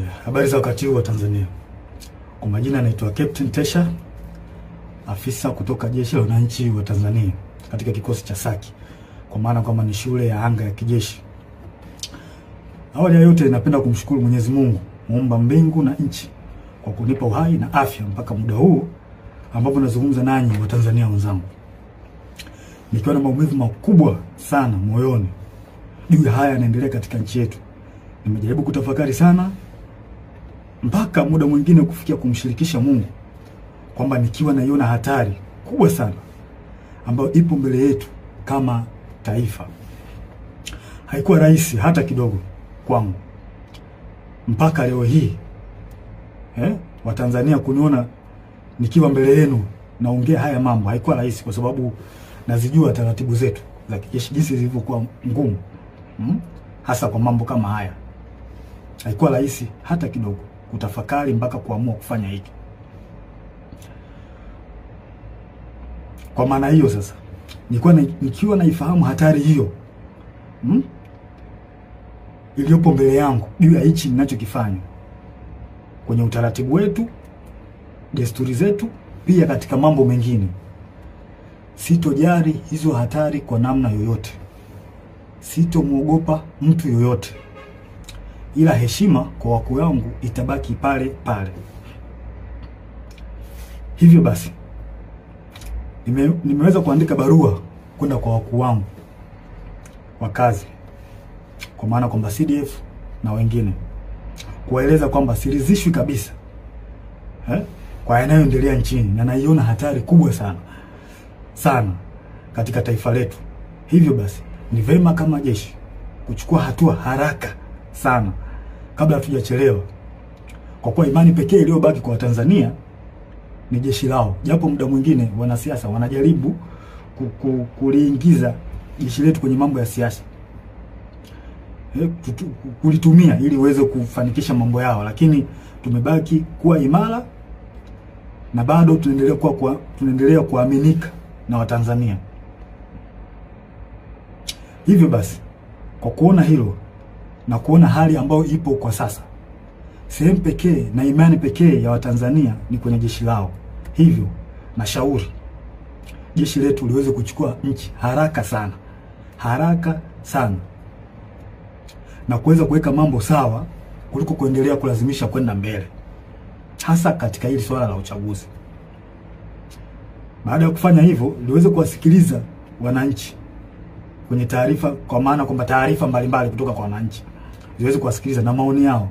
Habari za wakati huu wa Tanzania. Kwa majina naitwa Captain Tesha, afisa kutoka Jeshi la Wananchi wa Tanzania katika kikosi cha Saki, kwa maana kwamba ni shule ya anga ya kijeshi. Awali ya yote napenda kumshukuru Mwenyezi Mungu, muumba mbingu na nchi, kwa kunipa uhai na afya mpaka muda huu ambapo nazungumza nanyi wa Tanzania wenzangu. Nikiwa na maumivu makubwa sana moyoni juu ya haya yanaendelea katika nchi yetu. Nimejaribu kutafakari sana mpaka muda mwingine kufikia kumshirikisha Mungu kwamba nikiwa naiona hatari kubwa sana ambayo ipo mbele yetu kama taifa. Haikuwa rahisi hata kidogo kwangu mpaka leo hii Watanzania kuniona nikiwa mbele yenu naongea haya mambo. Haikuwa rahisi kwa sababu nazijua taratibu zetu za kijeshi jinsi zilivyokuwa ngumu, hasa kwa mambo kama haya. Haikuwa rahisi hata kidogo kutafakari mpaka kuamua kufanya hiki. Kwa maana hiyo sasa, nikiwa naifahamu hatari hiyo iliyopo mbele yangu juu ya hichi ninachokifanya kwenye utaratibu wetu, desturi zetu, pia katika mambo mengine, sitojali hizo hatari kwa namna yoyote. Sitomuogopa mtu yoyote, ila heshima kwa wakuu wangu itabaki pale pale. Hivyo basi nimeweza kuandika barua kwenda kwa wakuu wangu wa kazi, kwa maana kwamba CDF na wengine, kuwaeleza kwamba siridhishwi kabisa kwa yanayoendelea nchini, na naiona hatari kubwa sana katika taifa letu. Hivyo basi ni vema kama jeshi kuchukua hatua haraka sana kabla hatujachelewa, kwa kuwa imani pekee iliyobaki kwa Tanzania ni jeshi lao. Japo muda mwingine wanasiasa wanajaribu kuliingiza jeshi letu kwenye mambo ya siasa, kulitumia ili uweze kufanikisha mambo yao, lakini tumebaki kuwa imara na bado tunaendelea kuaminika na Watanzania. Hivyo basi, kwa kuona hilo na kuona hali ambayo ipo kwa sasa, sehemu pekee na imani pekee ya Watanzania ni kwenye jeshi lao. Hivyo nashauri jeshi letu liweze kuchukua nchi haraka sana na kuweza kuweka mambo sawa kuliko kuendelea kulazimisha kwenda mbele, hasa katika hili swala la uchaguzi. Baada ya kufanya hivyo, liweze kuwasikiliza wananchi kwenye taarifa, kwa maana kwamba taarifa mbalimbali kutoka kwa wananchi ziweze kuwasikiliza na maoni yao